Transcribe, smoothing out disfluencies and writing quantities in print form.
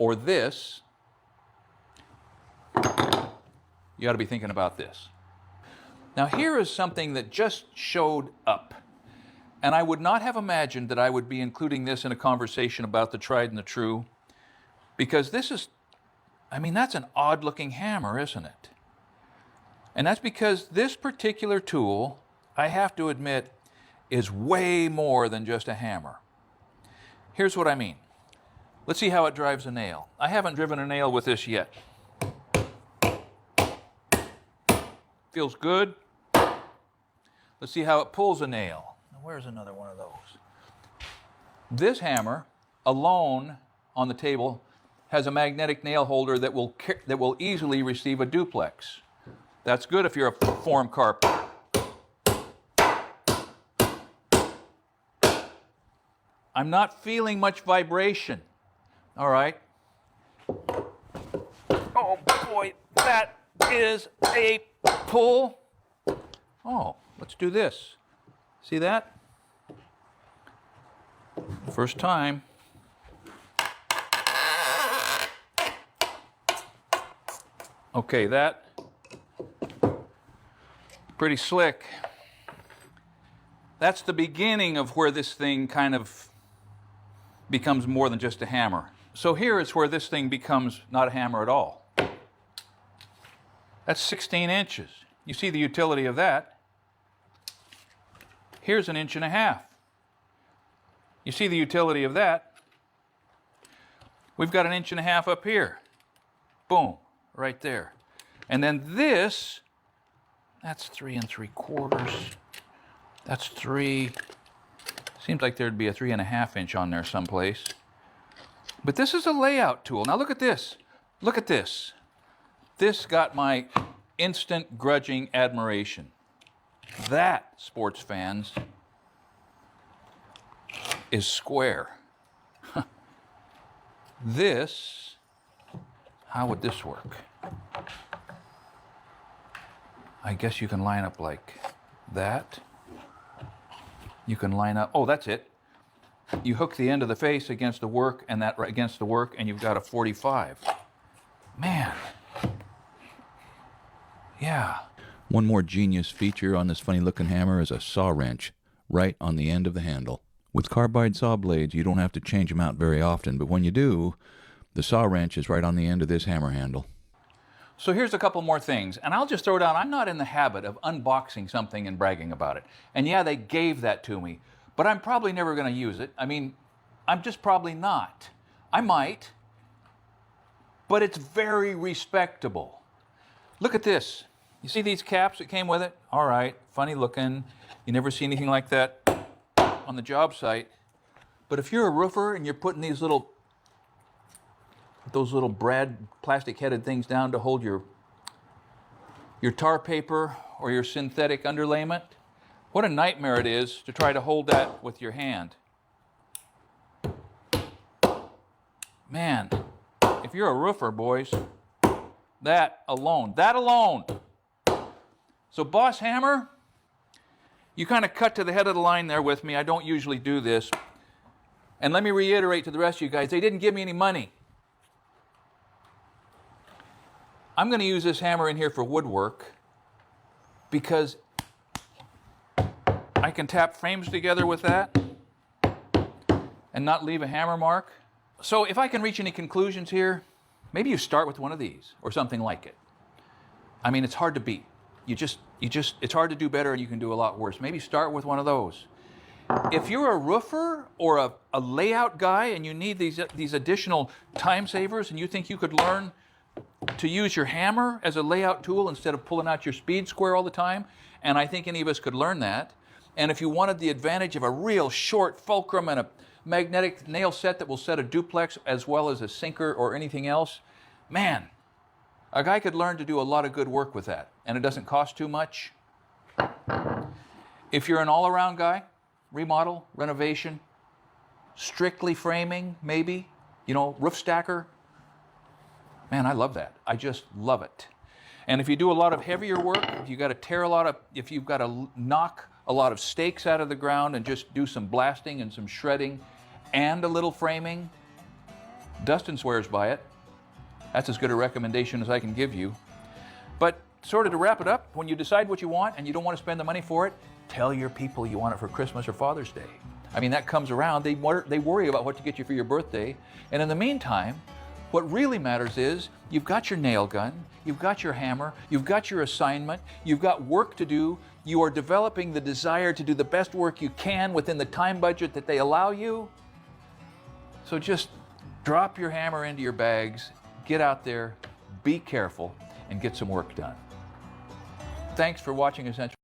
or this, you ought to be thinking about this. Now here is something that just showed up. And I would not have imagined that I would be including this in a conversation about the tried and the true, because this is, I mean, that's an odd looking hammer, isn't it? And that's because this particular tool, I have to admit, is way more than just a hammer. Here's what I mean. Let's see how it drives a nail. I haven't driven a nail with this yet. Feels good. Let's see how it pulls a nail. Now, where's another one of those? This hammer alone on the table has a magnetic nail holder that will easily receive a duplex. That's good if you're a form carpenter. I'm not feeling much vibration. All right. Oh boy, that is a pull. Oh, let's do this. See that? First time. Okay, that pretty slick. That's the beginning of where this thing kind of becomes more than just a hammer. So here is where this thing becomes not a hammer at all. That's 16 inches. You see the utility of that. Here's 1.5 inches. You see the utility of that. We've got 1.5 inches up here. Boom, right there. And then this, that's 3 3/4. That's 3. Seems like there'd be a 3.5 inch on there someplace. But this is a layout tool. Now look at this. Look at this. This got my instant grudging admiration. That, sports fans, is square. This, how would this work? I guess you can line up like that. You can line up, oh, that's it. You hook the end of the face against the work and that against the work, and you've got a 45. Man. Yeah. One more genius feature on this funny looking hammer is a saw wrench right on the end of the handle. With carbide saw blades, you don't have to change them out very often, but when you do, the saw wrench is right on the end of this hammer handle. So here's a couple more things, and I'll just throw down, I'm not in the habit of unboxing something and bragging about it. And yeah, they gave that to me, but I'm probably never going to use it. I mean, I'm just probably not. I might, but it's very respectable. Look at this. You see these caps that came with it? All right, funny looking. You never see anything like that on the job site. But if you're a roofer and you're putting those little brad plastic-headed things down to hold your tar paper or your synthetic underlayment, what a nightmare it is to try to hold that with your hand. Man, if you're a roofer, boys, that alone. So Boss Hammer, you kind of cut to the head of the line there with me. I don't usually do this. And let me reiterate to the rest of you guys, they didn't give me any money. I'm going to use this hammer in here for woodwork because I can tap frames together with that and not leave a hammer mark. So if I can reach any conclusions here, maybe you start with one of these or something like it. I mean, it's hard to beat. It's hard to do better and you can do a lot worse. Maybe start with one of those. If you're a roofer or a layout guy and you need these additional time savers and you think you could learn to use your hammer as a layout tool instead of pulling out your speed square all the time, and I think any of us could learn that. And if you wanted the advantage of a real short fulcrum and a magnetic nail set that will set a duplex as well as a sinker or anything else, man, a guy could learn to do a lot of good work with that, and it doesn't cost too much. If you're an all-around guy, remodel, renovation, strictly framing, maybe, roof stacker, man, I love that. I just love it. And if you do a lot of heavier work, if you've got to knock a lot of stakes out of the ground and just do some blasting and some shredding and a little framing, Dustin swears by it. That's as good a recommendation as I can give you. But sort of to wrap it up, when you decide what you want and you don't want to spend the money for it, tell your people you want it for Christmas or Father's Day. I mean, that comes around. They worry about what to get you for your birthday. And in the meantime, what really matters is you've got your nail gun, you've got your hammer, you've got your assignment, you've got work to do. You are developing the desire to do the best work you can within the time budget that they allow you. So just drop your hammer into your bags, get out there, be careful, and get some work done. Thanks for watching Essential.